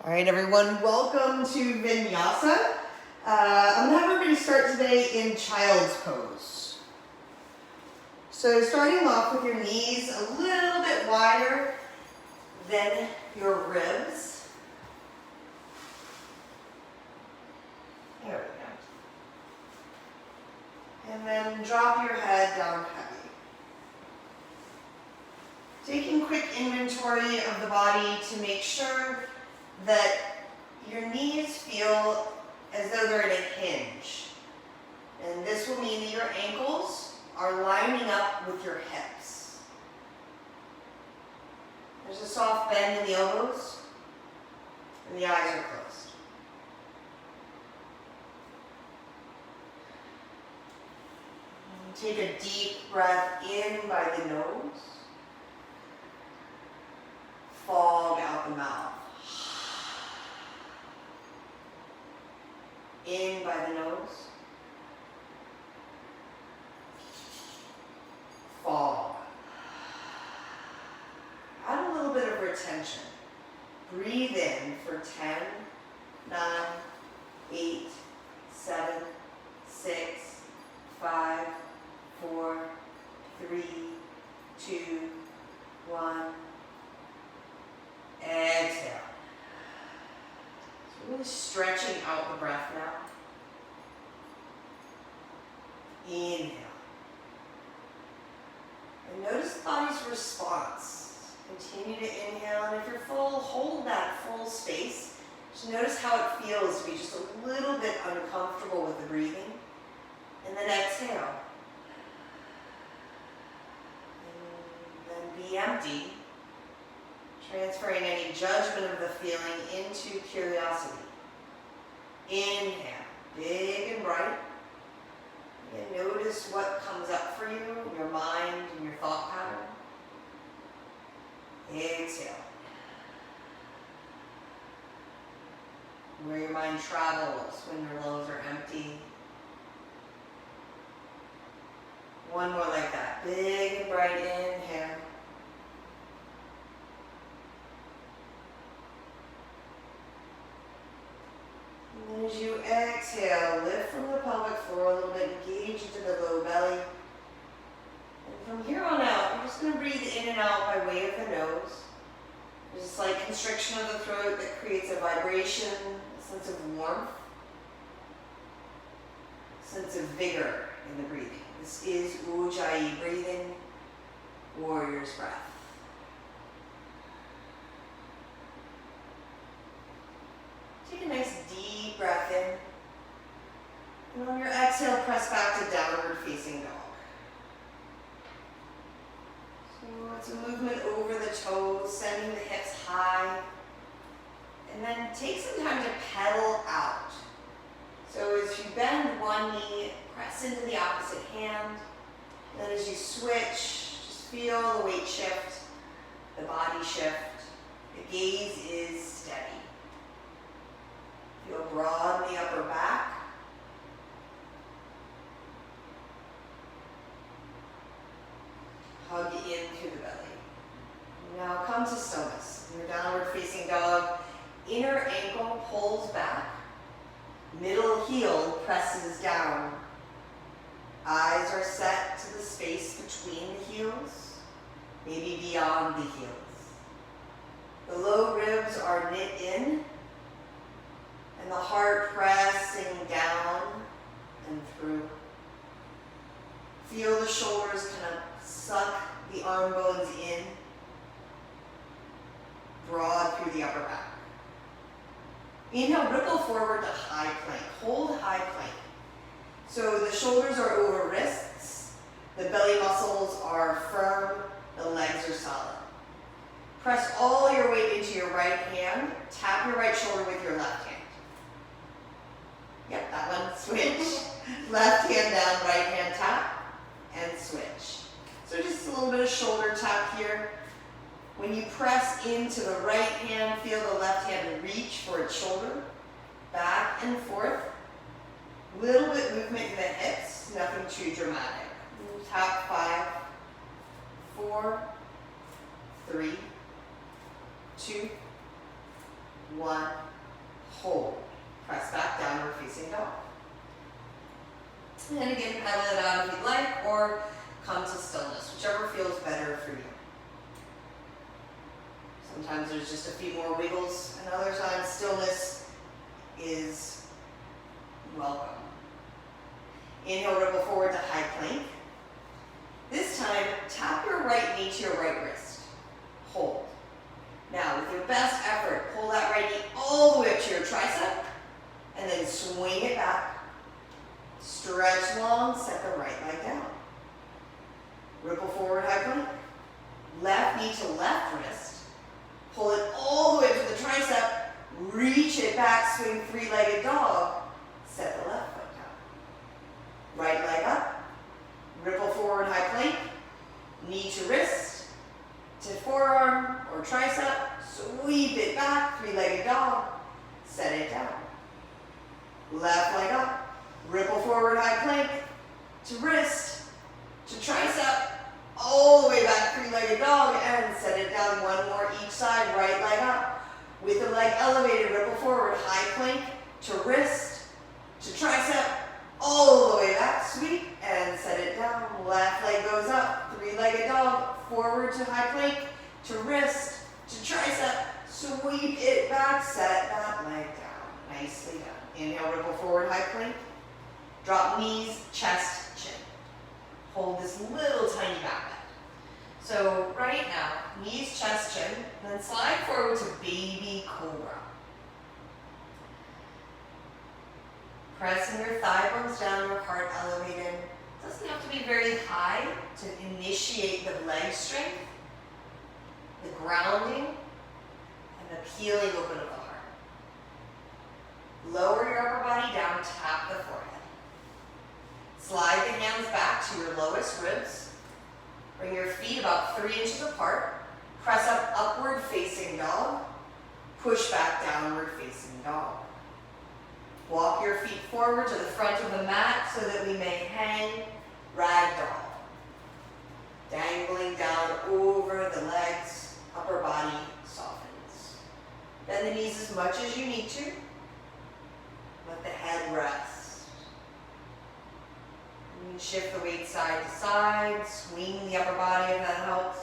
All right, everyone, welcome to Vinyasa. I'm gonna have everybody start today in child's pose. So starting off with your knees a little bit wider than your ribs. There we go. And then drop your head down heavy. Taking quick inventory of the body to make sure that your knees feel as though they're at a hinge. And this will mean that your ankles are lining up with your hips. There's a soft bend in the elbows, and the eyes are closed. And take a deep breath in by the nose. Fog out the mouth. In by the nose. Fog. Add a little bit of retention. Breathe in for 10, 9, 8, 7, 6, 5, 4, 3, 2, 1. Exhale. So really stretching out the breath now. Inhale. And notice the body's response. Continue to inhale, and if you're full, hold that full space. Just notice how it feels to be just a little bit uncomfortable with the breathing. And then exhale. And then be empty. Transferring any judgment of the feeling into curiosity. Inhale, big and bright. And notice what comes up for you in your mind and your thought pattern. Exhale. Where your mind travels when your lungs are empty. One more like that. Big and bright inhale. And then as you exhale, lift from the pelvic floor a little bit, engage into the low belly. And from here on out, you're just going to breathe in and out by way of the nose. There's a slight constriction of the throat that creates a vibration, a sense of warmth, a sense of vigor in the breathing. This is Ujjayi breathing, warrior's breath. Take a nice deep breath in. And on your exhale, press back to downward facing dog. So it's a movement over the toes, sending the hips high. And then take some time to pedal out. So as you bend one knee, press into the opposite hand. And then as you switch, just feel the weight shift, the body shift. The gaze is steady. Feel broad in the upper back. Hug in through the belly. Now come to stillness. In your downward facing dog, inner ankle pulls back. Middle heel presses down. Eyes are set to the space between the heels, maybe beyond the heels. The low ribs are knit in. And the heart pressing down and through. Feel the shoulders kind of suck the arm bones in. Broad through the upper back. Inhale, ripple forward to high plank. Hold high plank. So the shoulders are over wrists. The belly muscles are firm. The legs are solid. Press all your weight into your right hand. Tap your right shoulder with your left hand. Yep, that one. Switch. Left hand down, right hand tap, and switch. So just a little bit of shoulder tap here. When you press into the right hand, feel the left hand reach for its shoulder. Back and forth. Little bit movement in the hips, nothing too dramatic. Tap 5, 4, 3, 2, 1, hold. Press back, downward facing dog. And again, pedal it out if you'd like, or come to stillness, whichever feels better for you. Sometimes there's just a few more wiggles, and other times stillness is welcome. Inhale, ripple forward to high plank. This time, tap your right knee to your right wrist. Hold. Now, with your best effort, pull that right knee all the way up to your tricep, and then swing it back. Stretch long, set the right leg down. Ripple forward, high plank. Left knee to left wrist. Pull it all the way up to the tricep, reach it back, swing three-legged dog, set the left foot down. Right leg up, ripple forward, high plank, knee to wrist, to forearm or tricep, sweep it back, three-legged dog, set it down. Left leg up, ripple forward, high plank, to wrist, to tricep, all the way back, three-legged dog, and set it down. One more each side, right leg up. With the leg elevated, ripple forward, high plank, to wrist, to tricep, all the way back, sweep, and set it down. Left leg goes up, three-legged dog, forward to high plank, to wrist, to tricep, sweep it back, set that leg down. Nicely done. Inhale, ripple forward, high plank. Drop knees, chest, chin. Hold this little tiny back bend. So right now, knees, chest, chin, then slide forward to baby cobra. Pressing your thigh bones down, your heart elevated. Doesn't have to be very high to initiate the leg strength, the grounding, and the peeling open of the heart. Lower your upper body down, tap the forehead. Slide the hands back to your lowest ribs. Bring your feet about 3 inches apart. Press up, upward facing dog. Push back, downward facing dog. Walk your feet forward to the front of the mat so that we may hang ragdoll. Dangling down over the legs, upper body softens. Bend the knees as much as you need to. Let the head rest. You can shift the weight side to side, swing the upper body if that helps.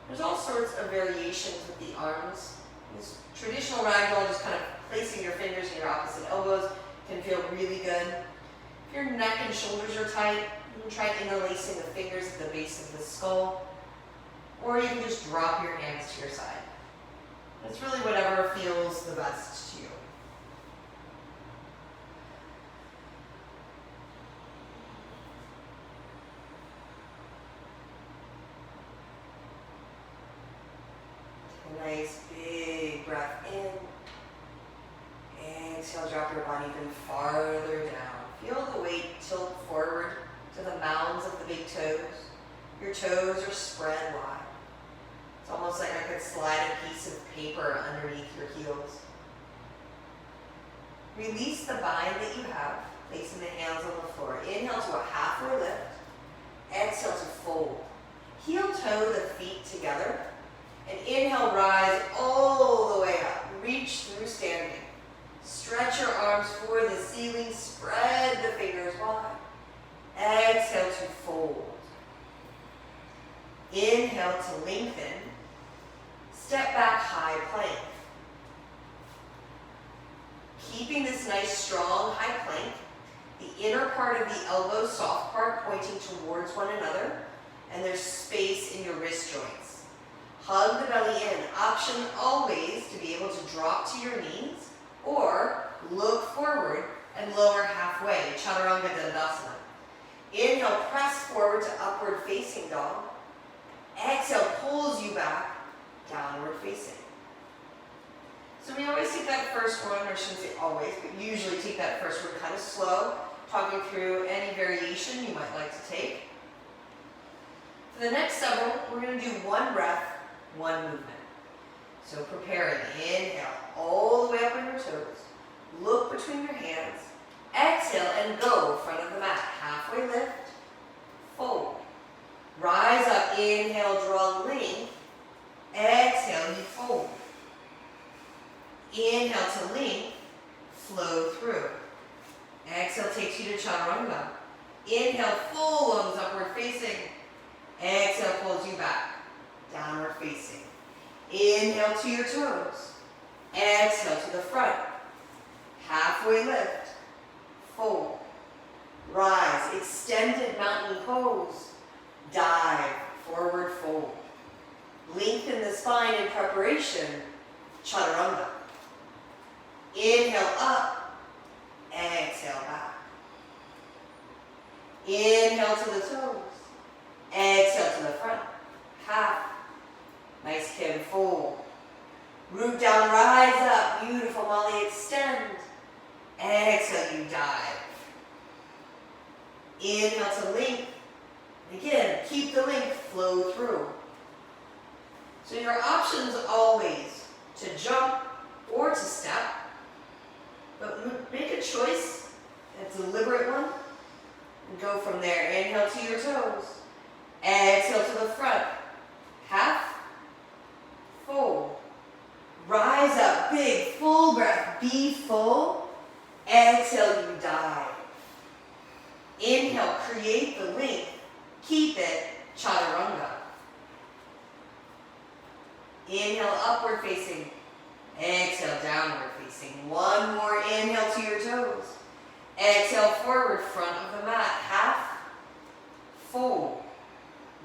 There's all sorts of variations with the arms. This traditional ragdoll, just kind of placing your fingers in your opposite elbows, can feel really good. If your neck and shoulders are tight, you can try interlacing the fingers at the base of the skull, or you can just drop your hands to your side. It's really whatever feels the best to you. Nice big breath in. Exhale, drop your body even farther down. Feel the weight tilt forward to the mounds of the big toes. Your toes are spread wide. It's almost like I could slide a piece of paper underneath your heels. Release the bind that you have, placing the hands on the floor. Inhale to a halfway lift. Exhale to fold. Heel toe the feet together. And inhale, rise all the way up. Reach through standing. Stretch your arms for the ceiling. Spread the fingers wide. Exhale to fold. Inhale to lengthen. Step back, high plank. Keeping this nice, strong, high plank. The inner part of the elbow, soft part, pointing towards one another. And there's space in your wrist joints. Hug the belly in. Option always to be able to drop to your knees or look forward and lower halfway. Chaturanga Dandasana. Inhale, press forward to upward facing dog. Exhale, pulls you back, downward facing. So we always take that first one, or I shouldn't say always, but usually take that first one kind of slow, talking through any variation you might like to take. For the next several, we're going to do one breath, one movement. So preparing, inhale, all the way up on your toes. Look between your hands. Exhale and go, front of the mat. Halfway lift, fold. Rise up, inhale, draw length. Exhale, you fold. Inhale to length, flow through. Exhale takes you to Chaturanga. Inhale, full lungs upward facing. Exhale pulls you back, downward facing. Inhale to your toes. Exhale to the front. Halfway lift, fold, rise, extended mountain pose, dive, forward fold. Lengthen the spine in preparation, Chaturanga. Inhale up, exhale back. Inhale to the toes, exhale to the front, half, nice Kim fold. Root down, rise up, beautiful Molly, extend. Exhale, you dive. Inhale to length. Again, keep the length, flow through. So your options always to jump or to step, but make a choice, a deliberate one, and go from there. Inhale to your toes. Exhale to the front. Half, fold. Rise up, big, full breath, be full. Exhale, you dive. Inhale, create the length. Keep it, Chaturanga. Inhale, upward facing. Exhale, downward facing. One more inhale to your toes. Exhale, forward, front of the mat. Half, fold.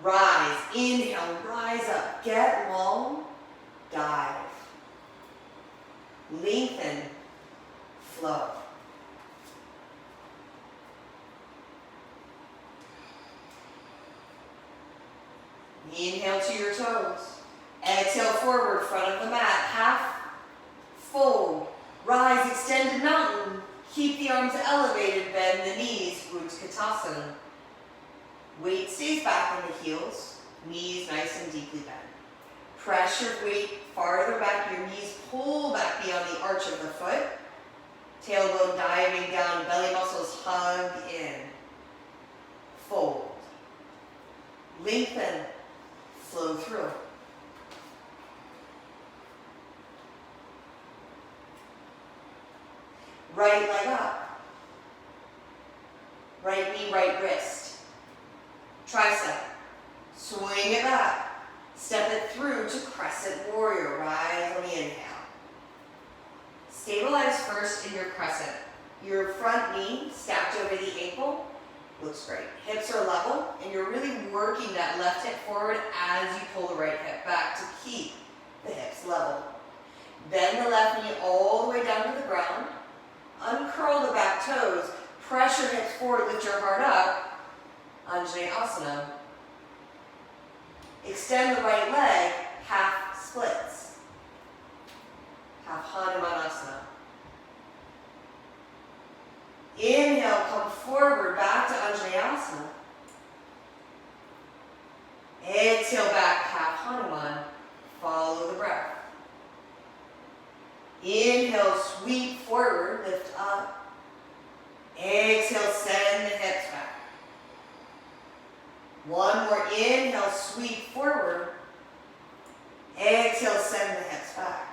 Rise, inhale, rise up. Get long, dive. Lengthen, flow. Inhale to your toes. Exhale forward, front of the mat. Half, fold. Rise, extended mountain. Keep the arms elevated, bend the knees, Utkatasana. Weight stays back in the heels, knees nice and deeply bent. Press your weight farther back, your knees pull back beyond the arch of the foot. Tailbone diving down, belly muscles hug in. Fold. Lengthen, flow through. Right leg up. Right knee, right wrist. Tricep. Swing it back. Step it through to crescent warrior. Rise on the inhale. Stabilize first in your crescent. Your front knee stacked over the ankle looks great. Hips are level, and you're really working that left hip forward as you pull the right hip back to keep the hips level. Bend the left knee all the way down to the ground. Uncurl the back toes. Press your hips forward, lift your heart up. Anjaneyasana. Extend the right leg, half splits. Half Hanumanasana. Inhale, come forward, back to Anjaneyasana. Exhale back, half Hanuman. Follow the breath. Inhale, sweep forward, lift up. Exhale, send the hips back. One more inhale, sweep forward. Exhale, send the hips back.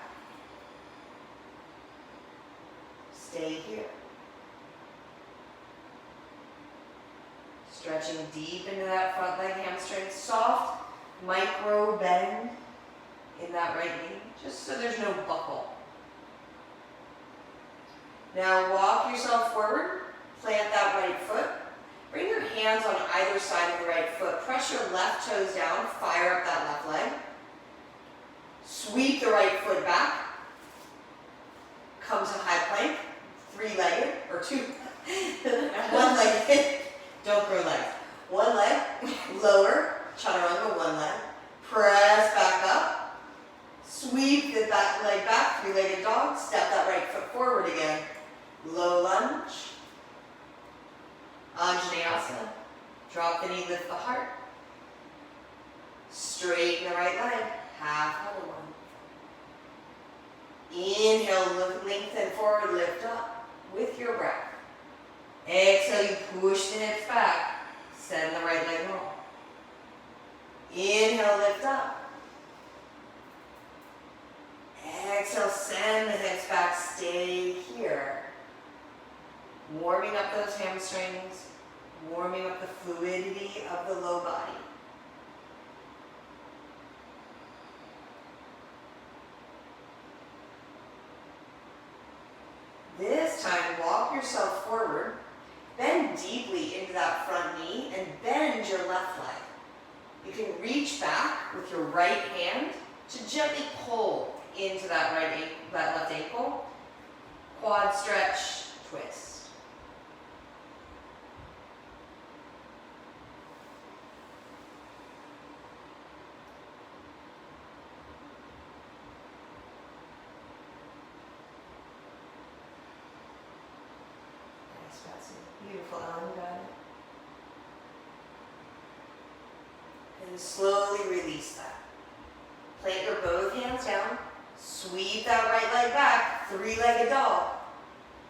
Stay here. Stretching deep into that front leg hamstring. Soft micro bend in that right knee, just so there's no buckle. Now walk yourself forward. Plant that right foot. Bring your hands on either side of the right foot. Press your left toes down. Fire up that left leg. Sweep the right foot back. Come to high plank. Three-legged, or two. One-legged. Don't grow legs. One leg. Lower. Chaturanga, one leg. Press back up. Sweep the back leg back. Three-legged dog. Step that right foot forward again. Low lunge. Anjaneyasana. Drop the knee, lift the heart. Straighten the right leg. Half Hanuman. Inhale, lengthen forward, lift up with your breath. Exhale, you push the hips back. Send the right leg home. Inhale, lift up. Exhale, send the hips back. stay here. Warming up those hamstrings, warming up the fluidity of the low body. This time, walk yourself forward, bend deeply into that front knee, and bend your left leg. You can reach back with your right hand to gently pull into that left ankle. Quad stretch, twist. Beautiful, Ellen, got it. And slowly release that. Plant your both hands down. Sweep that right leg back. Three-legged dog.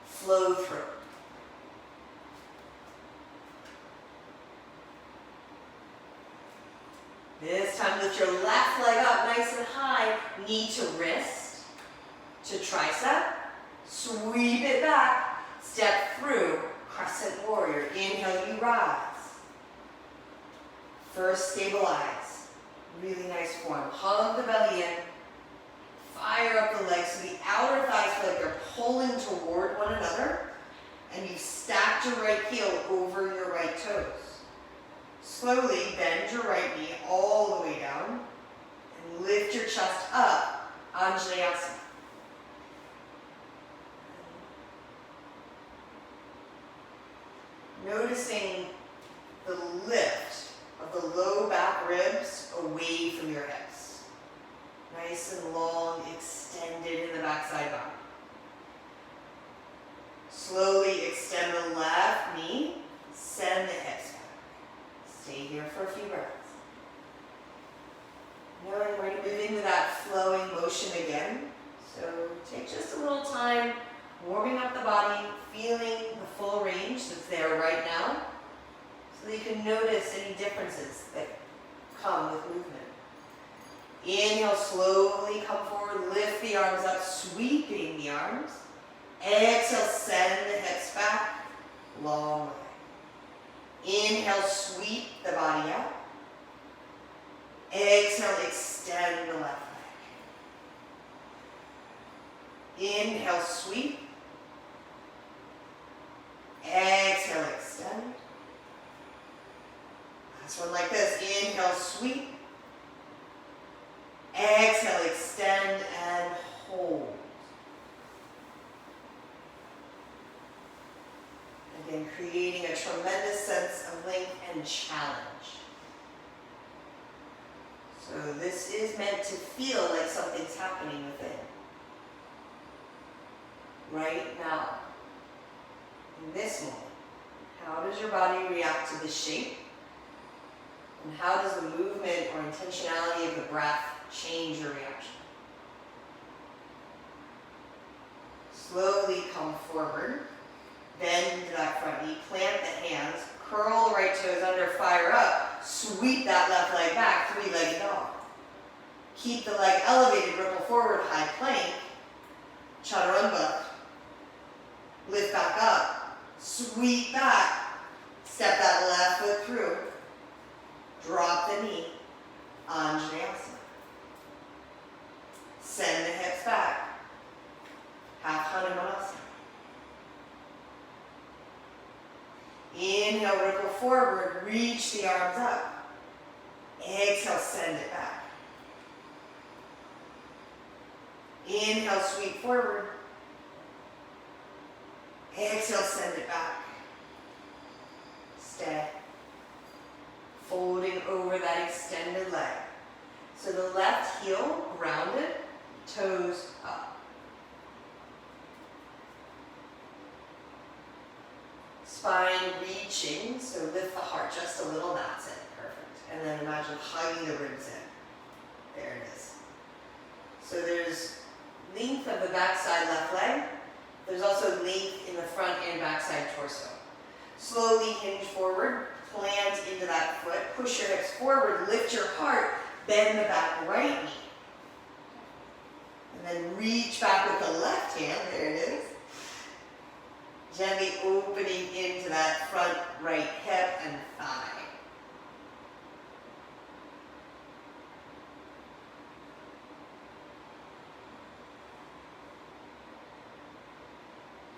Flow through. This time lift your left leg up nice and high. Knee to wrist, to tricep. Sweep it back. Step through. Crescent warrior. Inhale, you rise. First, stabilize. Really nice form. Hug the belly in. Fire up the legs so the outer thighs feel like they're pulling toward one another. And you've stacked your right heel over your right toes. Slowly bend your right knee all the way down. And lift your chest up. Anjaneyasana. Noticing the lift of the low back ribs away from your hips. Nice and long, extended in the backside body. Slowly extend the left knee, send the hips back. Stay here for a few breaths. Now we're going to move into that flowing motion again. So take just a little time warming up the body, feeling the full range that's there right now, so that you can notice any differences that come with movement. Inhale, slowly come forward, lift the arms up, sweeping the arms. Exhale, send the hips back, long way. Inhale, sweep the body out. Exhale, extend the left leg. Inhale, sweep. Exhale, extend. Last one like this. Inhale, sweep. Exhale, extend and hold. Again, creating a tremendous sense of length and challenge. So this is meant to feel like something's happening within. Right now. In this moment, how does your body react to the shape? And how does the movement or intentionality of the breath change your reaction? Slowly come forward, bend that front knee, plant the hands, curl the right toes under, fire up, sweep that left leg back, three-legged dog. Keep the leg elevated, ripple forward, high plank, Chaturanga. Lift back up. Sweep back, step that left foot through, drop the knee, Anjaneyasana. Send the hips back, half Hanumanasana. Inhale, ripple forward, reach the arms up. Exhale, send it back. Inhale, sweep forward. Exhale, send it back. Stay. Folding over that extended leg. So the left heel grounded, toes up. Spine reaching, so lift the heart just a little, that's it, perfect. And then imagine hugging the ribs in. There it is. So there's length of the backside left leg. There's also length in the front and backside torso. Slowly hinge forward, plant into that foot, push your hips forward, lift your heart, bend the back right knee. And then reach back with the left hand, there that front right hip and thigh.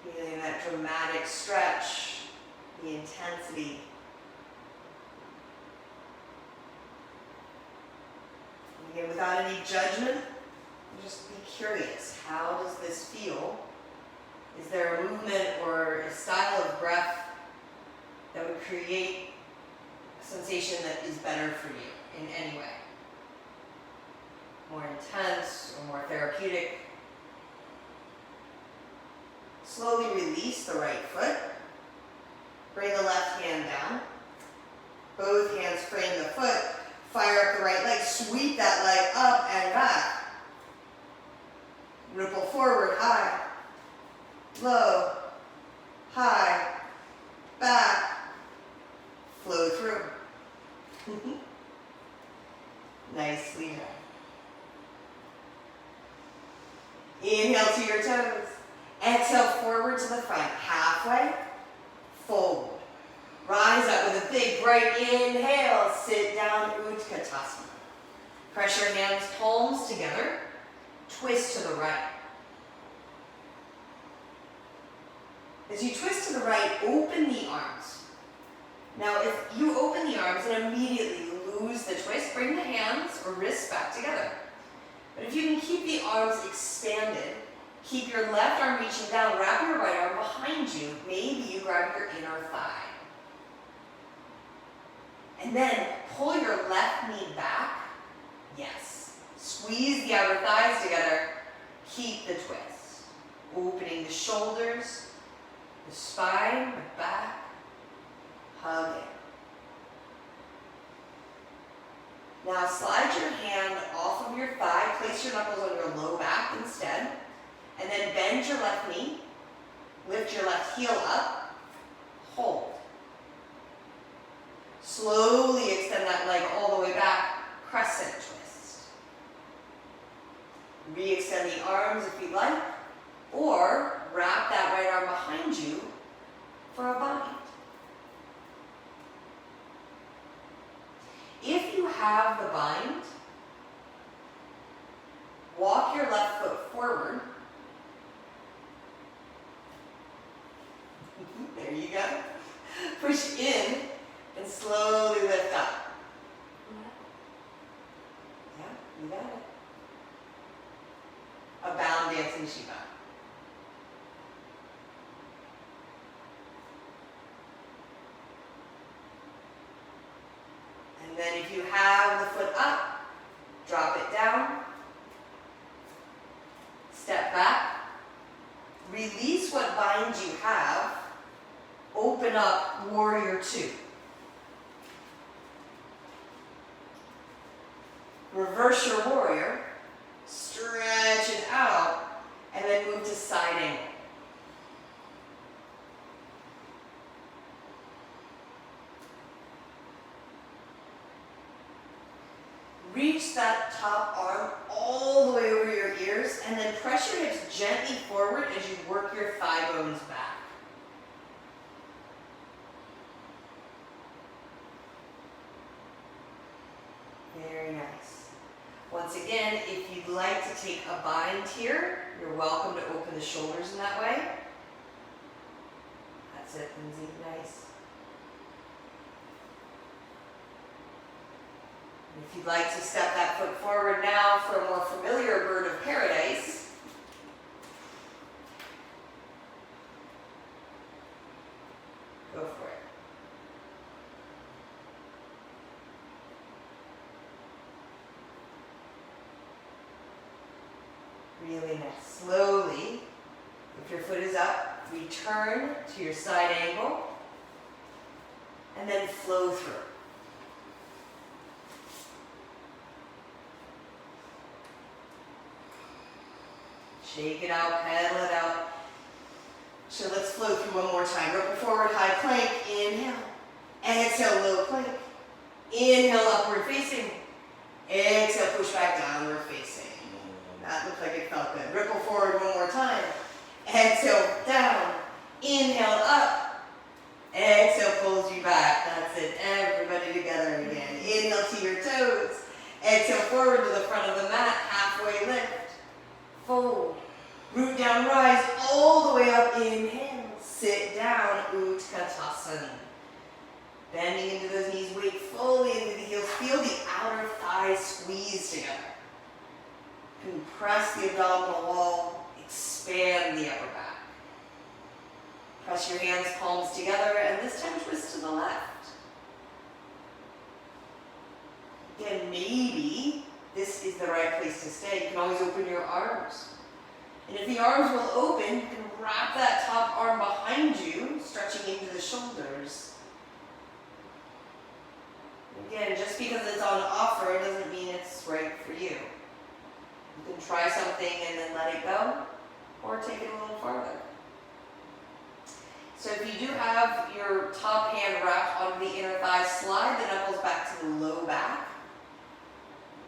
Feeling that dramatic stretch, the intensity. And again, without any judgment, just be curious. How does this feel? Is there a movement or a style of breath that would create a sensation that is better for you in any way? More intense or more therapeutic? Slowly release the right foot. Bring the left hand down. Both hands frame the foot. Fire up the right leg. Sweep that leg up and back. Ripple forward, high, low, high, back, flow through. Nicely done. Inhale to your toes. Exhale forward to the front, halfway, forward. Rise up with a big bright inhale, sit down, Utkatasana. Press your hands, palms together, twist to the right. As you twist to the right, open the arms. Now if you open the arms and immediately lose the twist, bring the hands or wrists back together. But if you can keep the arms expanded, keep your left arm reaching down, wrap your right arm behind you. Maybe you grab your inner thigh. And then pull your left knee back. Yes. Squeeze the outer thighs together. Keep the twist. Opening the shoulders, the spine, the back. Hug in. Now slide your hand off of your thigh. Place your knuckles on your low back instead. And then bend your left knee, lift your left heel up, hold. Slowly extend that leg all the way back, crescent twist. Re-extend the arms if you'd like, or wrap that right arm behind you for a bind. If you have the bind, walk your left foot forward. There you go. Push in and slowly lift up. Yeah, you got it. A bound dancing Shiva. And then if you have the foot up, drop it down. Step back. Release what bind you have. Open up warrior two. Reverse your warrior. Stretch it out. And then move to side angle. Reach that top arm all the way over your ears and then press your hips gently forward as you work your thigh bones back. Very nice. Once again, if you'd like to take a bind here, you're welcome to open the shoulders in that way. That's it, Lindsay. Nice. If you'd like to step that foot forward now for a more familiar bird of paradise, go for it. Really nice. Slowly, if your foot is up, return to your side angle and then flow through. Shake it out, pedal it out. So let's flow through one more time. Ripple forward, high plank, inhale. Exhale, low plank. Inhale, upward facing. Exhale, push back, downward facing. That looked like it felt good. Ripple forward one more time. Exhale, down. Inhale, up. Exhale, pulls you back. That's it. Everybody together again. Inhale to your toes. Exhale, forward to the front of the mat. Halfway lift. Fold. Root down, rise all the way up. Inhale. Sit down. Utkatasana. Bending into those knees. Weight fully into the heels. Feel the outer thighs squeeze together. Compress the abdominal wall. Expand the upper back. Press your hands, palms together, and this time twist to the left. Again, maybe this is the right place to stay. You can always open your arms. And if the arms will open, you can wrap that top arm behind you, stretching into the shoulders. Again, just because it's on offer doesn't mean it's right for you. You can try something and then let it go, or take it a little farther. So if you do have your top hand wrapped onto the inner thigh, slide the knuckles back to the low back.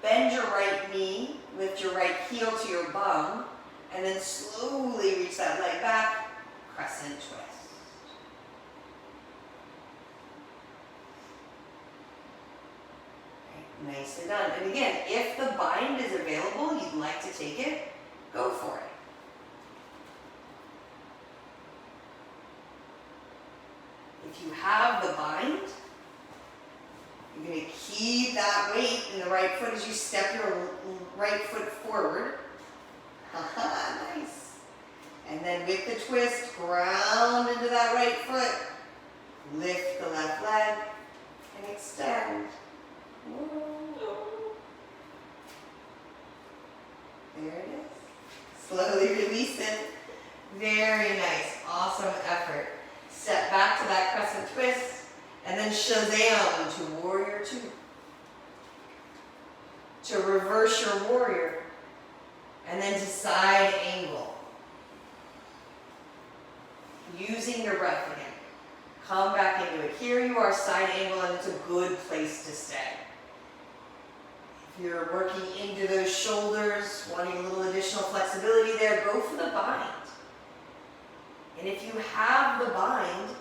Bend your right knee, lift your right heel to your bum, and then slowly reach that leg back, crescent twist. Okay, nicely done. And again, if the bind is available, you'd like to take it, go for it. If you have the bind, you're going to keep that weight in the right foot as you step your right foot forward. Nice. And then with the twist, ground into that right foot. Lift the left leg and extend. There it is. Slowly release it. Very nice. Awesome effort. Step back to that crescent twist, and then Shazam to warrior two. To reverse your warrior, and then to side angle. Using your breath again. Come back into it. Here you are, side angle, and it's a good place to stay. If you're working into those shoulders, wanting a little additional flexibility there, go for the bind. And if you have the bind,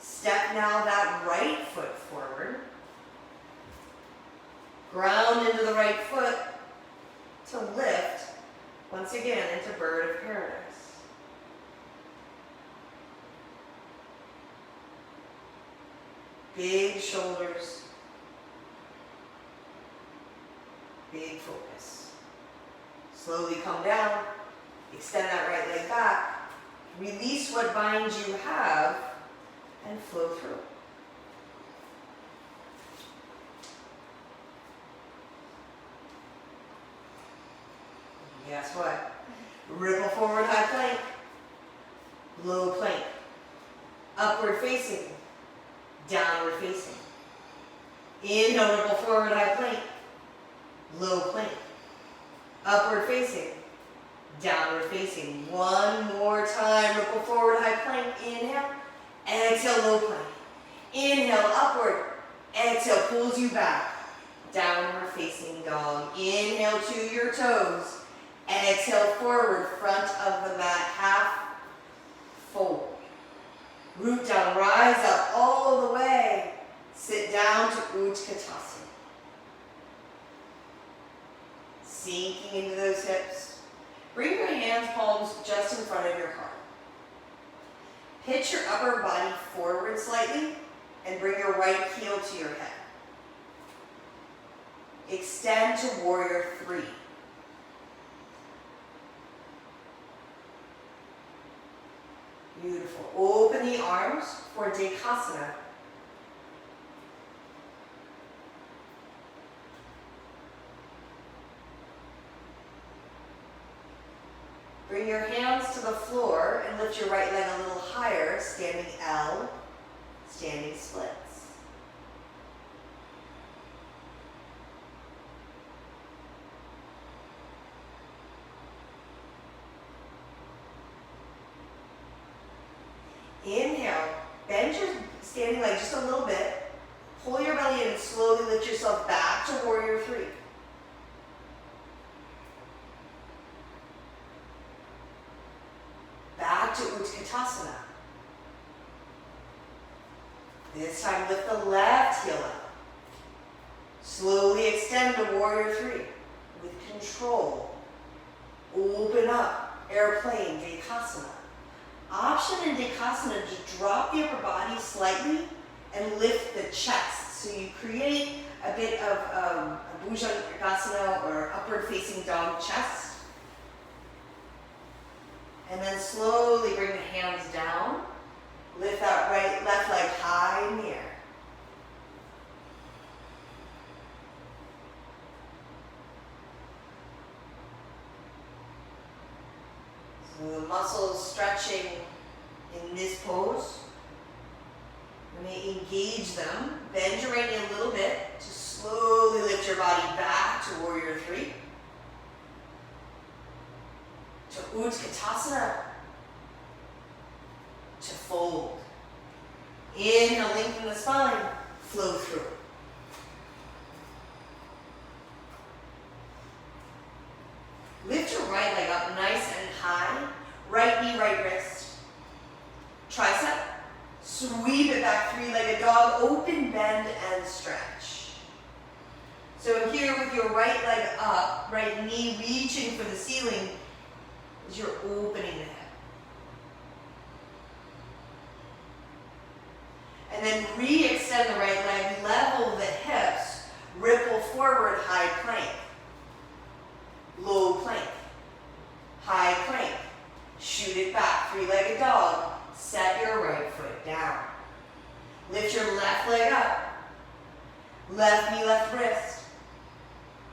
step now that right foot forward. Ground into the right foot to lift, once again, into bird of paradise. Big shoulders. Big focus. Slowly come down. Extend that right leg back. Release what bind you have and flow through. Guess what? Ripple forward, high plank. Low plank. Upward facing. Downward facing. Inhale, ripple forward, high plank. Low plank. Upward facing. Downward facing. One more time. Ripple forward, high plank. Inhale. Exhale, low plank. Inhale, upward. Exhale, pulls you back. Downward facing dog. Inhale to your toes. Exhale, forward, front of the mat. Half. Fold. Root down, rise up all the way. Sit down to Utkatasana. Sinking into those hips. Bring your hands, palms just in front of your heart. Pitch your upper body forward slightly and bring your right heel to your head. Extend to warrior three. Beautiful. Open the arms for Dekasana. Bring your hands to the floor and lift your right leg a little higher, standing L, standing splits. Inhale, bend your standing leg just a little bit. Pull your belly in and slowly lift yourself back to warrior three. Back to Utkatasana. This time lift the left heel up. Slowly extend to warrior three with control. Open up, airplane, Dekasana. Option in Dekasana to drop the upper body slightly and lift the chest. So you create a bit of a Bhujangasana or upward facing dog chest. And then slowly bring the hands down. Lift that left leg high in the air. So the muscles stretching in this pose. You may engage them. Bend your right knee a little bit to slowly lift your body back to warrior three. To Utkatasana. To fold. Inhale, lengthen the spine. Flow through. Lift your right leg up nice and high. Right knee, right wrist. Tricep. Sweep it back, three-legged dog. Open, bend, and stretch. So here with your right leg up, right knee reaching for the ceiling, as you're opening the hip. And then re-extend the right leg, level the hips, ripple forward, high plank. Low plank. High plank. Shoot it back, three-legged dog. Set your right foot down. Lift your left leg up. Left knee, left wrist.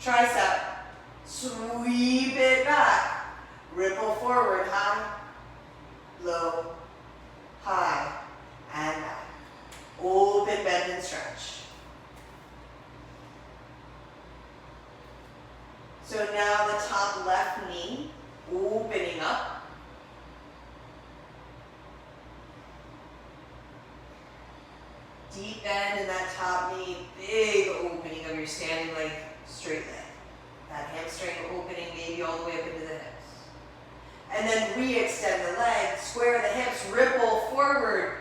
Tricep. Sweep it back. Ripple forward, high, low, high, and back. Open, bend, and stretch. So now the top left knee, opening up. Deep bend in that top knee, big opening of your standing leg, straight leg. That hamstring opening maybe all the way up into the hips. And then re-extend the leg, square the hips, ripple forward.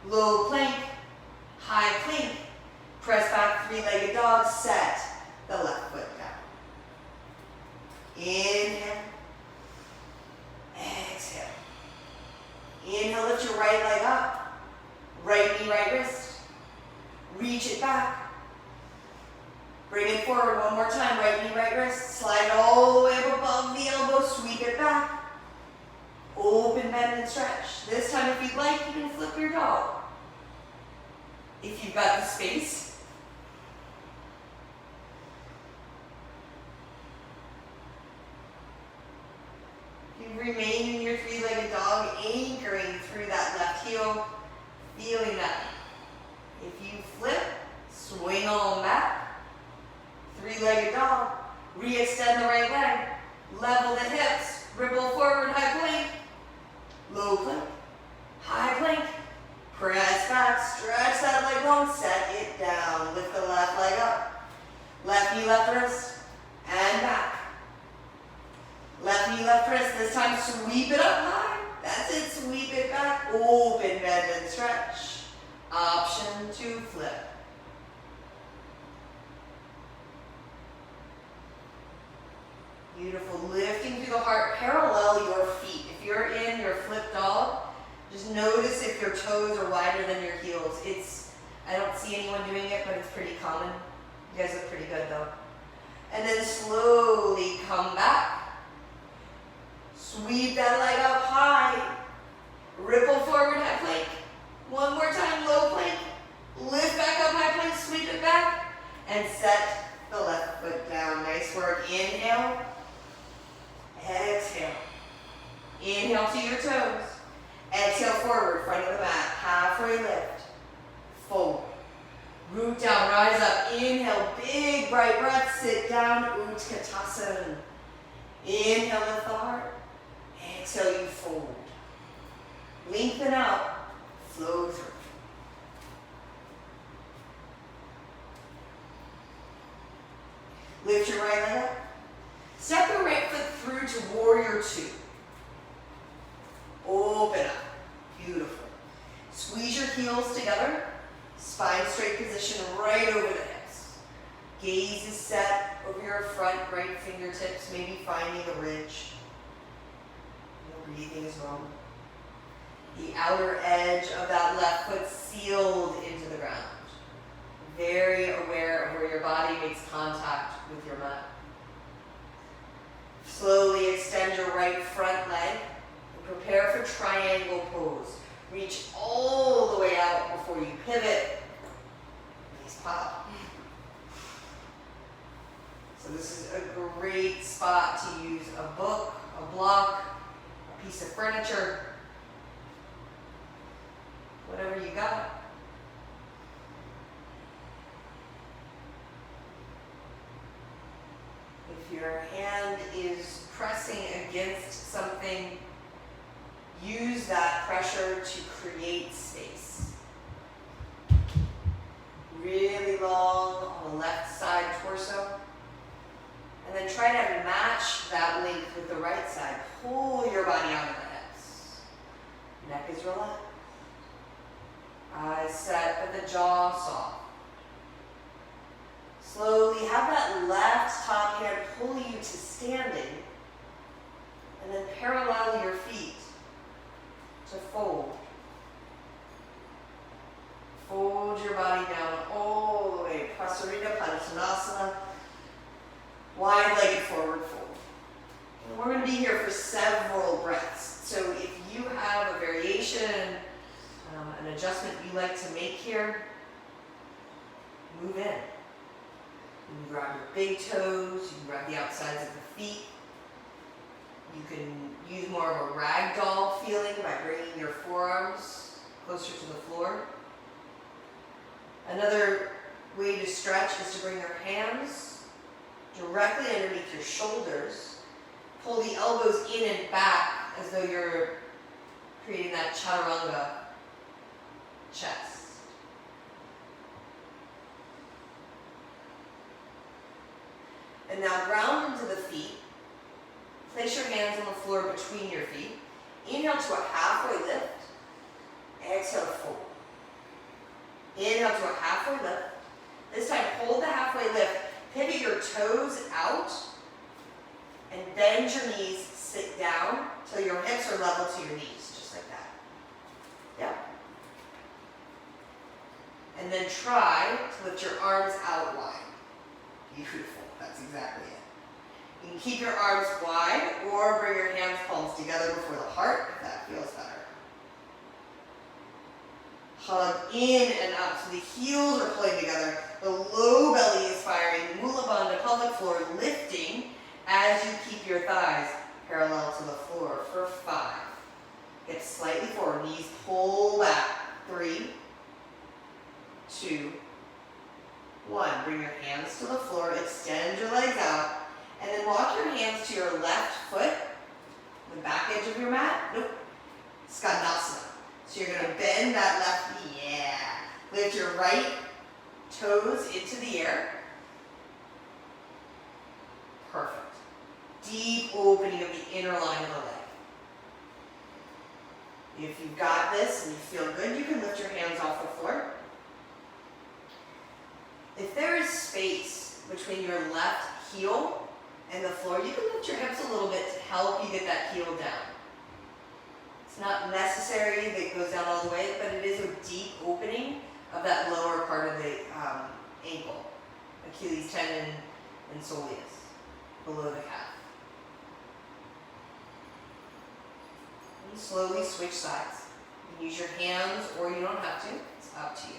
Low plank, high plank. Press back, three-legged dog, set the left foot down. Inhale. Exhale. Inhale, lift your right leg up. Right knee, right wrist. Reach it back. Bring it forward one more time. Right knee, right wrist. Slide it all the way up above the elbow. Sweep it back. Open, bend, and stretch. This time, if you'd like, you can flip your dog. If you've got the space. You remain in your three-legged dog, anchoring through that left heel. Feeling that. If you flip, swing on back. Three-legged dog. Re-extend the right leg. Level the hips. Ripple forward, high plank. Low plank. High plank. Press back. Stretch that leg long. Set it down. Lift the left leg up. Left knee, left wrist. And back. Left knee, left wrist. This time sweep it up high. That's it, sweep it back, open, bend, and stretch. Option to flip. Beautiful, lifting through the heart, parallel your feet. If you're in your flip dog, just notice if your toes are wider than your heels. I don't see anyone doing it, but it's pretty common. You guys look pretty good though. And then slowly come back. Sweep that leg up high. Ripple forward, high plank. One more time, low plank. Lift back up, high plank, sweep it back. And set the left foot down. Nice work. Inhale. Exhale. Inhale to your toes. Exhale forward, front of the mat. Halfway lift. Forward. Root down, rise up. Inhale, big bright breath. Sit down, Utkatasana. Inhale, lift the heart. Exhale, you fold. Lengthen out, flow through. Lift your right leg up. Step your right foot through to warrior two. Open up. Beautiful. Squeeze your heels together. Spine straight position right over the hips. Gaze is set over your front right fingertips, maybe finding a ridge. No breathing is wrong. The outer edge of that left foot sealed into the ground. Very aware of where your body makes contact with your mat. Slowly extend your right front leg and prepare for triangle pose. Reach all the way out before you pivot. Nice pop. So this is a great spot to use a book, a block, a piece of furniture, whatever you got. If your hand is pressing against something, use that pressure to create space. Really long on the left side torso. And then try to match that length with the right side. Pull your body out of the hips. Neck is relaxed. Eyes set, but the jaw soft. Slowly have that left top hand pull you to standing, and then parallel your feet to fold. Fold your body down all the way. Prasarita Padottanasana. Wide-legged forward fold. And we're going to be here for several breaths. So if you have a variation, an adjustment you like to make here, move in. You can grab your big toes, you can grab the outsides of the feet. You can use more of a ragdoll feeling by bringing your forearms closer to the floor. Another way to stretch is to bring your hands directly underneath your shoulders. Pull the elbows in and back as though you're creating that Chaturanga chest. And now ground into the feet. Place your hands on the floor between your feet. Inhale to a halfway lift. Exhale to fold. Inhale to a halfway lift. This time hold the halfway lift. Pivot your toes out. And bend your knees, sit down till your hips are level to your knees. Just like that. Yep. And then try to lift your arms out wide. Beautiful. That's exactly it. You can keep your arms wide or bring your hands palms together before the heart if that feels better. Hug in and up so the heels are pulling together. The low belly is firing. Mula Bandha, pelvic floor lifting as you keep your thighs parallel to the floor for 5. Get slightly forward. Knees pull back. 3, 2, 1. Bring your hands to the floor. Extend your legs out. And then walk your hands to your left foot, the back edge of your mat. Nope. Skandasana. So you're going to bend that left knee. Yeah. Lift your right toes into the air. Perfect. Deep opening of the inner line of the leg. If you've got this and you feel good, you can lift your hands off the floor. If there is space between your left heel and the floor, you can lift your hips a little bit to help you get that heel down. It's not necessary that it goes down all the way, but it is a deep opening of that lower part of the ankle, Achilles tendon and soleus, below the calf. And slowly switch sides. You can use your hands or you don't have to. It's up to you.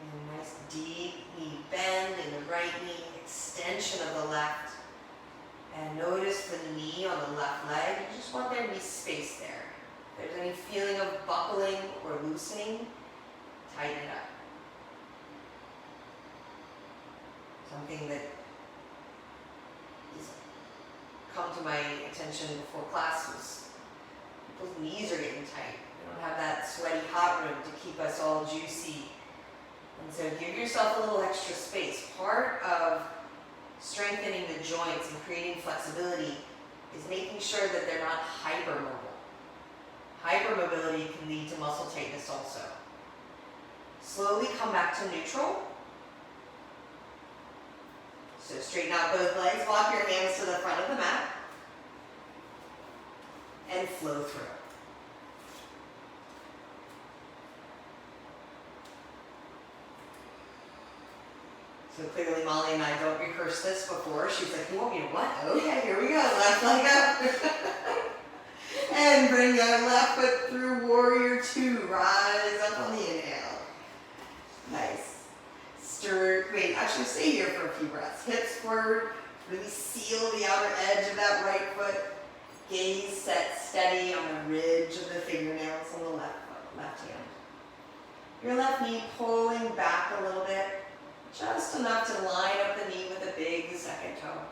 And nice deep knee bend in the right knee, extension of the left. And notice the knee on the left leg. You just want there to be space there. If there's any feeling of buckling or loosening, tighten it up. Something that has come to my attention before class was people's knees are getting tight. They don't have that sweaty hot room to keep us all juicy. And so give yourself a little extra space. Part of Strengthening the joints and creating flexibility is making sure that they're not hypermobile. Hypermobility can lead to muscle tightness also. Slowly come back to neutral. So straighten out both legs, walk your hands to the front of the mat, and flow through. So clearly Molly and I don't rehearse this before. She's like, you want me to what? Okay, here we go. Left leg up. And bring your left foot through warrior two. Rise up on the inhale. Nice. Wait, actually stay here for a few breaths. Hips forward. Really seal the outer edge of that right foot. Gaze set steady on the ridge of the fingernails on the left hand. Your left knee pulling back a little bit. Just enough to line up the knee with a big second toe.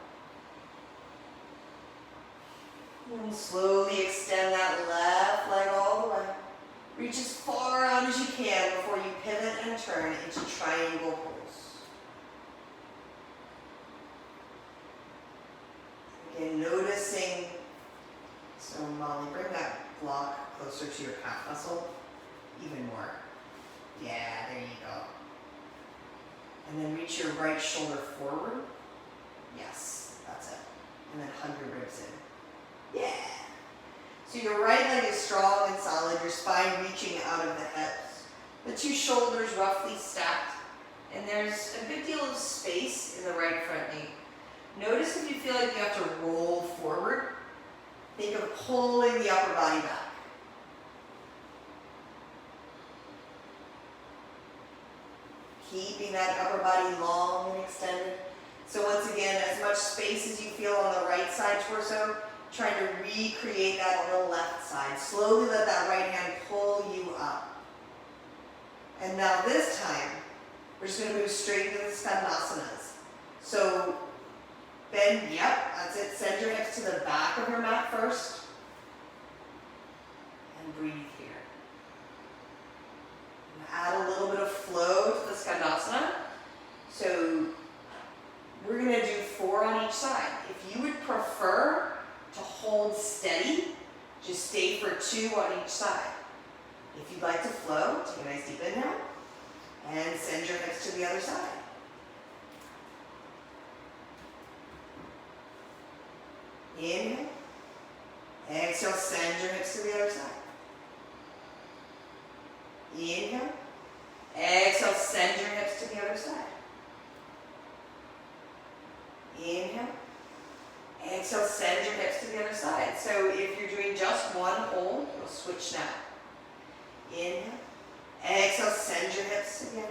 And slowly extend that left leg all the way. Reach as far out as you can before you pivot and turn into triangle pose. Again, noticing. So Molly, bring that block closer to your calf muscle. Even more. Yeah, there you go. And then reach your right shoulder forward. Yes, that's it. And then hug your ribs in. Yeah. So your right leg is strong and solid, your spine reaching out of the hips. The two shoulders roughly stacked. And there's a good deal of space in the right front knee. Notice if you feel like you have to roll forward. Think of pulling the upper body back. Keeping that upper body long and extended. So once again, as much space as you feel on the right side torso, trying to recreate that on the left side. Slowly let that right hand pull you up. And now this time, we're just going to move straight into the skandhasanas. So bend, yep, that's it. Send your hips to the back of your mat first. And breathe here. Add a little bit of flow to the skandhasana. So we're going to do 4 on each side. If you would prefer to hold steady, just stay for 2 on each side. If you'd like to flow, take a nice deep inhale and send your hips to the other side. Inhale. Exhale, send your hips to the other side. Inhale. Exhale, send your hips to the other side. Inhale. Exhale, send your hips to the other side. So if you're doing just one hold, you'll switch now. Inhale. Exhale, send your hips together.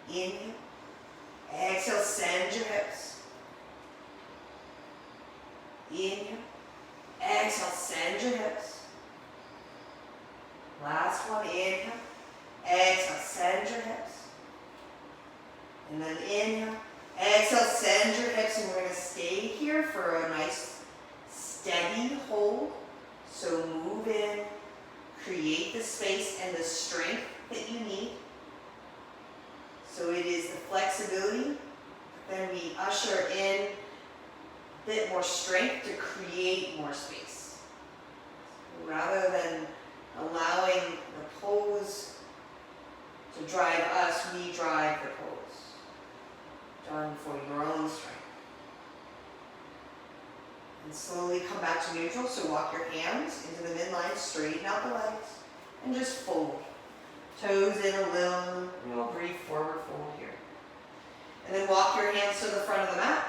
Inhale. Exhale, send your hips. Inhale. Exhale, send your hips. Last one, inhale. Exhale, send your hips. And then inhale. Exhale, send your hips, and we're going to stay here for a nice steady hold. So move in, create the space and the strength that you need. So it is the flexibility, but then we usher in a bit more strength to create more space. Rather than allowing the pose to drive us, we drive the pose. Done for your own strength. And slowly come back to neutral, so walk your hands into the midline, straighten out the legs, and just fold. Toes in a little brief forward fold here. And then walk your hands to the front of the mat.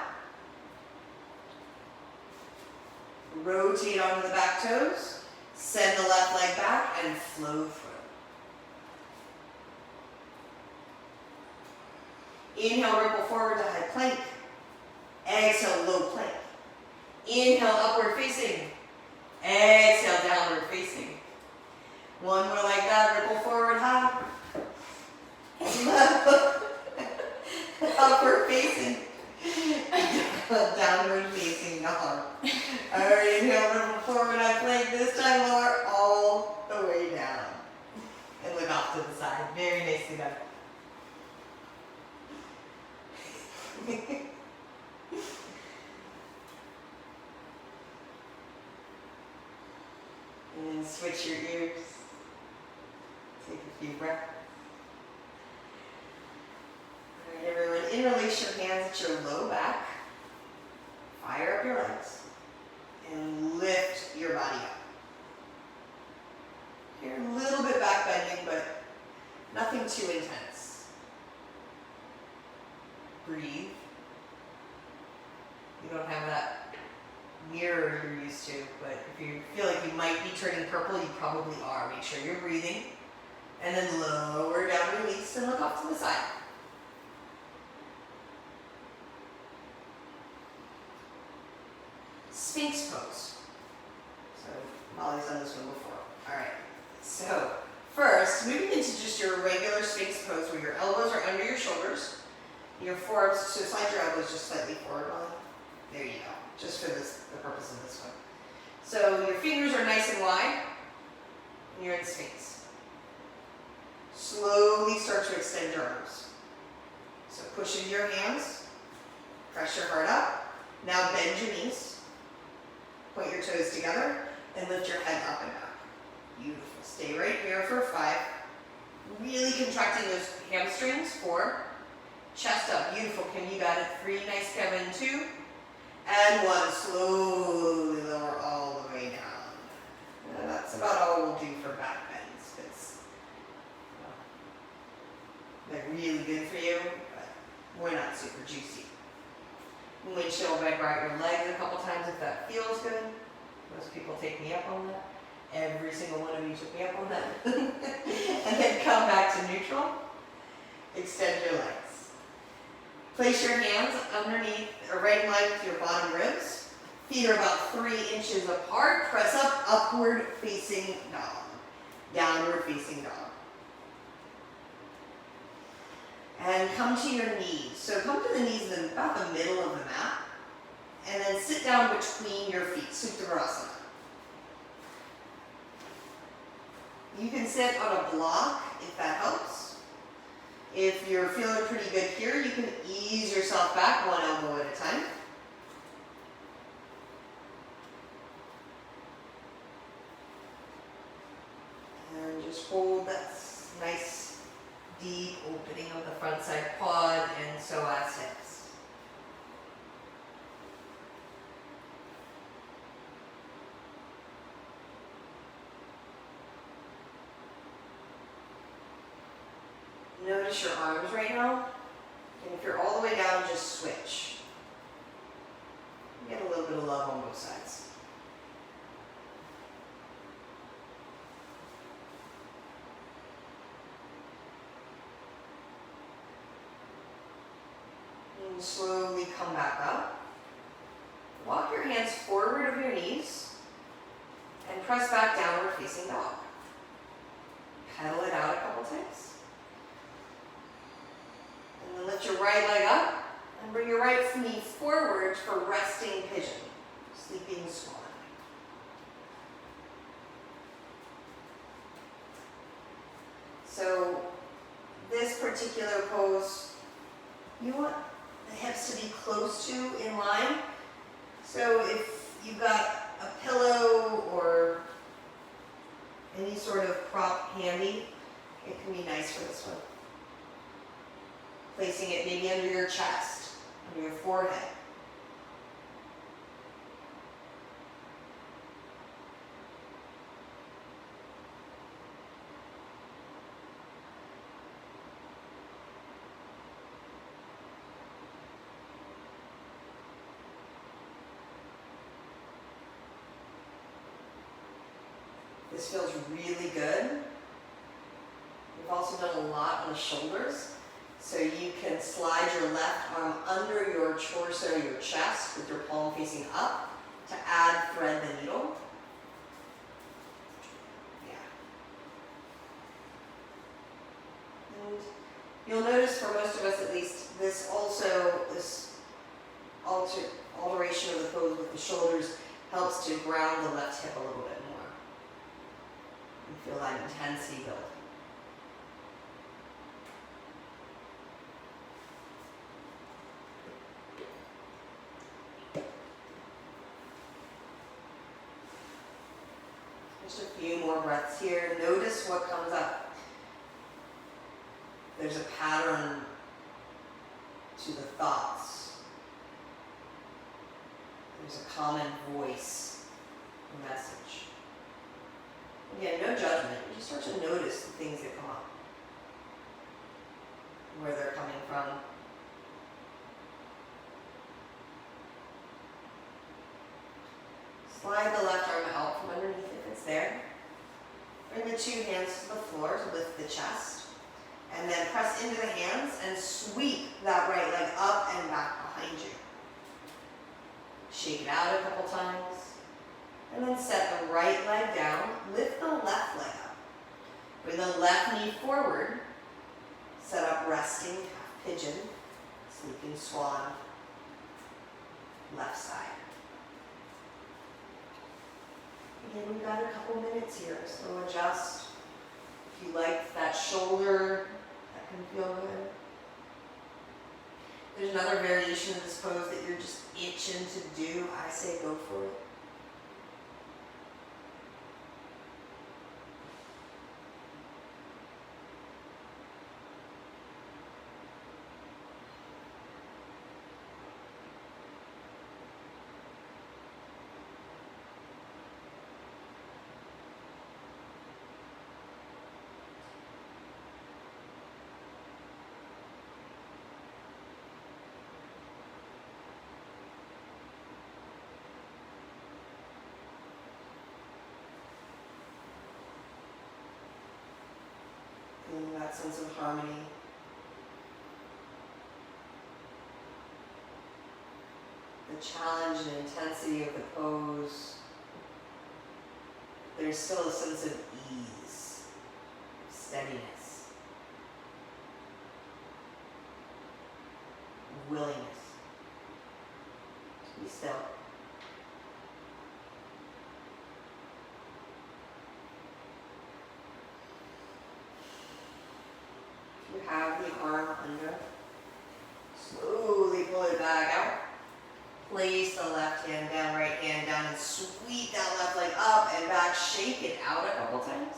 Rotate onto the back toes. Send the left leg back and flow through. Inhale, ripple forward to high plank. Exhale, low plank. Inhale, upward facing. Exhale, downward facing. One more like that, ripple forward, high. Upward facing. Downward facing, dog. Alright, inhale, ripple forward, high plank. This time lower all the way down. And look off to the side. Very nicely done. And then switch your ears. Take a few breaths. All right, everyone, interlace your hands at your low back. Fire up your legs. And lift your body up. You're a little bit back bending, but nothing too intense. Breathe. You don't have that mirror you're used to, but if you feel like you might be turning purple, you probably are. Make sure you're breathing. And then lower down, release, and look off to the side. Sphinx pose. So Molly's done this one before. All right. So first, moving into just your regular Sphinx pose where your elbows are under your shoulders, your forearms, so slide your elbows just slightly forward, Molly. There you go. Just for this, the purpose of this one. So your fingers are nice and wide, and you're in Sphinx. Slowly start to extend your arms. So push into your hands, press your heart up. Now bend your knees. Point your toes together and lift your head up and back. Beautiful. Stay right here for 5. Really contracting those hamstrings. 4. Chest up. Beautiful. Kim, you got it. 3. Nice, Kevin. 2. And 1. Slowly lower all the way down. And that's about all we'll do for back bends. Because they're really good for you, but we're not super juicy. Windshield wiper out your legs a couple times if that feels good. Most people take me up on that. Every single one of you took me up on that. And then come back to neutral. Extend your legs. Place your hands underneath or right in line with your bottom ribs. Feet are about 3 inches apart. Press up, upward facing dog. Downward facing dog. And come to your knees. So come to the knees in about the middle of the mat. And then sit down between your feet, Supta. You can sit on a block if that helps. If you're feeling pretty good here, you can ease yourself back 1 elbow at a time. And just hold that nice deep opening of the front side quad and psoas hips. Notice your arms right now. And if you're all the way down, just switch. Get a little bit of love on both sides. And slowly come back up. Walk your hands forward of your knees and press back downward facing dog. Pedal it out a couple times. And then lift your right leg up and bring your right knee forward for resting pigeon, sleeping swan. So this particular pose, you want the hips to be close to in line. So if you've got a pillow or any sort of prop handy, it can be nice for this one. Placing it maybe under your chest, under your forehead. This feels really good. We've also done a lot on the shoulders. So you can slide your left arm under your torso, your chest, with your palm facing up to add thread the needle. Yeah. And you'll notice for most of us at least, this alteration of the pose with the shoulders helps to ground the left hip a little bit more. And feel that intensity build. Just a few more breaths here. Notice what comes up. There's a pattern to the thoughts. There's a common voice, a message. Again, no judgment. You just start to notice the things that come up, where they're coming from. Slide the left arm out from underneath if it's there. Bring the two hands to the floor to lift the chest. And then press into the hands and sweep that right leg up and back behind you. Shake it out a couple times. And then set the right leg down. Lift the left leg up. Bring the left knee forward. Set up resting half pigeon. Sleeping swan. Left side. Again, we've got a couple minutes here, so adjust. If you like that shoulder, that can feel good. There's another variation of this pose that you're just itching to do. I say go for it. Feeling that sense of harmony. The challenge and intensity of the pose. There's still a sense of ease, of steadiness, willingness to be still. You have the arm under. Slowly pull it back out. Place the left hand down, right hand down, and sweep that left leg up and back. Shake it out a couple times.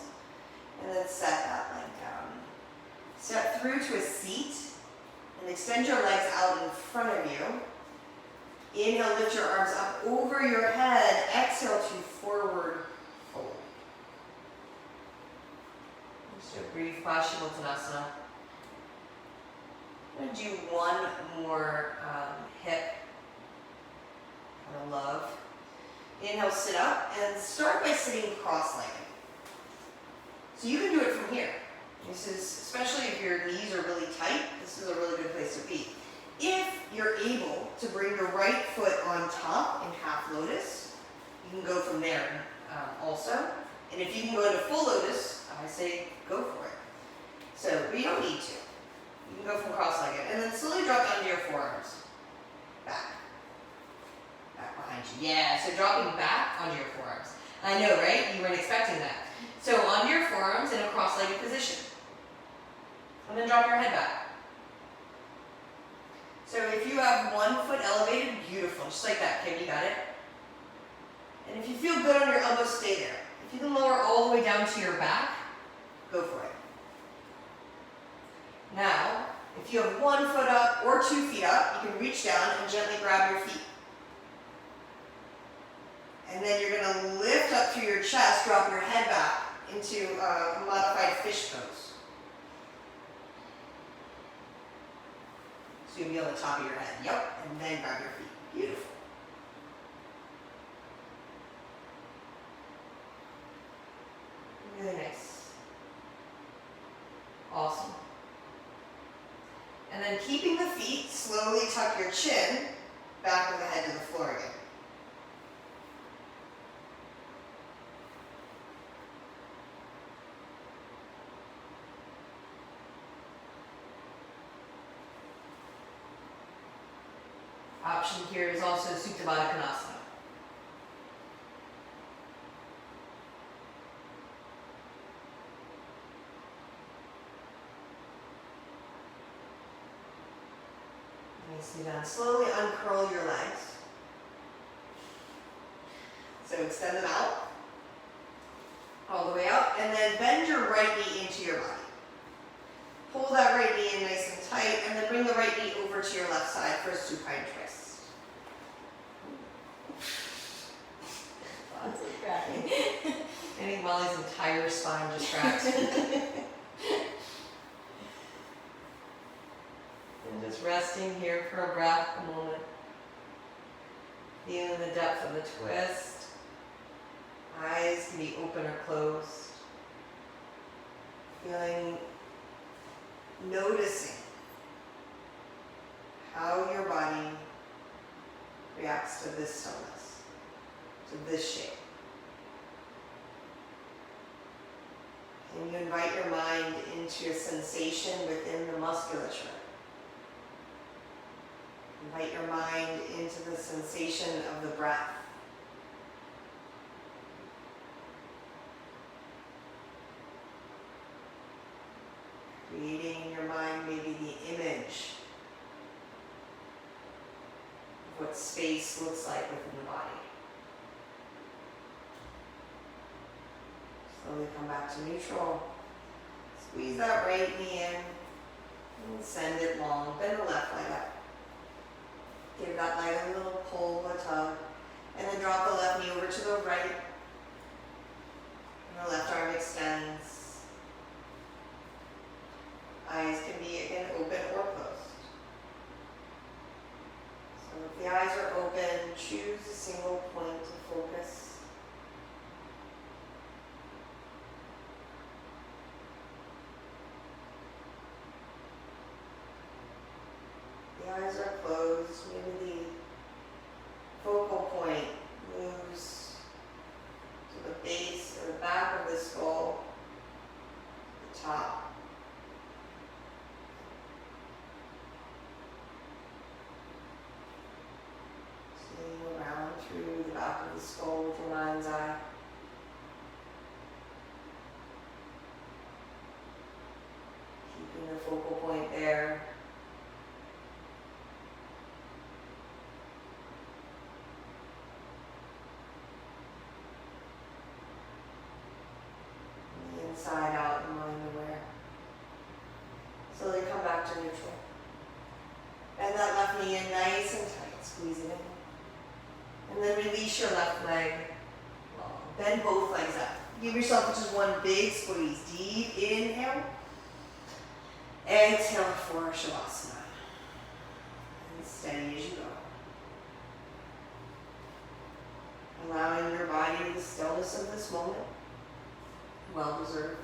And then set that leg down. Step through to a seat and extend your legs out in front of you. Inhale, lift your arms up over your head. Exhale to forward fold. Just a brief Paschimottanasana. I'm going to do one more hip kind of love. Inhale, sit up, and start by sitting cross-legged. So you can do it from here. This is, especially if your knees are really tight, this is a really good place to be. If you're able to bring your right foot on top in half lotus, you can go from there also. And if you can go into full lotus, I say go for it. So, but you don't need to. You can go from cross-legged, and then slowly drop down to your forearms. Back. Back behind you. Yeah, so dropping back onto your forearms. I know, right? You weren't expecting that. So onto your forearms in a cross-legged position. And then drop your head back. So if you have one foot elevated, beautiful. Just like that, Kim, you got it? And if you feel good on your elbows, stay there. If you can lower all the way down to your back, go for it. Now, if you have 1 foot up or 2 feet up, you can reach down and gently grab your feet. And then you're going to lift up through your chest, drop your head back into a modified fish pose. So you'll be on the top of your head. Yep. And then grab your feet. Beautiful. Really nice. Awesome. And then keeping the feet, slowly tuck your chin back with the head to the floor again. Option here is also Supta Baddha Konasana. Sit down. Slowly uncurl your legs. So extend them out. all the way up, and then bend your right knee into your body. Pull that right knee in nice and tight, and then bring the right knee over to your left side for a supine twist. Lots of cracking. I think Molly's entire spine just cracked. And just resting here for a breath, a moment. Feeling the depth of the twist. Eyes can be open or closed. Noticing how your body reacts to this stillness, to this shape. And you invite your mind into a sensation within the musculature. Invite your mind into the sensation of the breath. Creating in your mind maybe the image of what space looks like within the body. Slowly come back to neutral. Squeeze that right knee in and send it long. Bend the left leg up. Give that leg a little pull, a tug, and then drop the left knee over to the right. And the left arm extends. Eyes can be, again, open or closed. So if the eyes are open, choose a single point to focus. The eyes are closed, maybe the focal point moves to the base or the back of the skull, the top. Around through the back of the skull with your mind's eye. Keeping the focal point there. And the inside out and mind aware. Slowly come back to neutral. Bend that left knee in nice and tight. Squeeze it in. And then release your left leg. Bend both legs up. Give yourself just one big squeeze. Deep inhale. Exhale for Shavasana. And steady as you go. Allowing your body the stillness of this moment. Well deserved.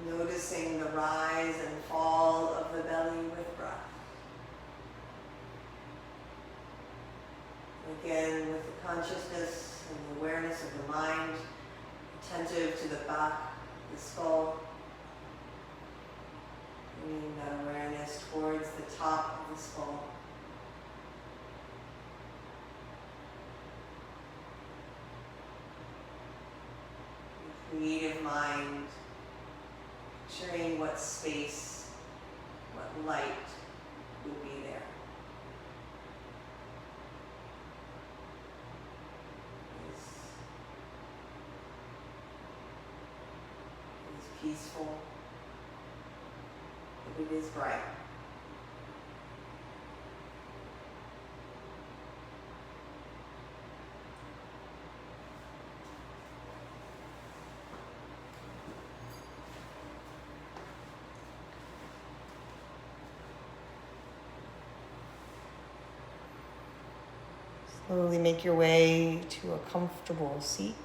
Noticing the rise and fall of the belly with breath. Again, with the consciousness and the awareness of the mind, attentive to the back, the skull, bringing that awareness towards the top of the skull. The creative mind, picturing what space, what light will be there. It is peaceful, but it is bright. Slowly make your way to a comfortable seat.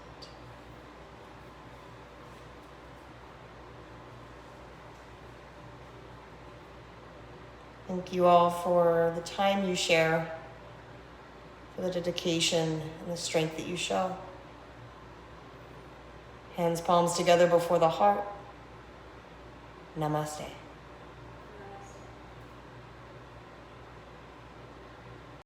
Thank you all for the time you share, for the dedication and the strength that you show. Hands, palms together before the heart. Namaste.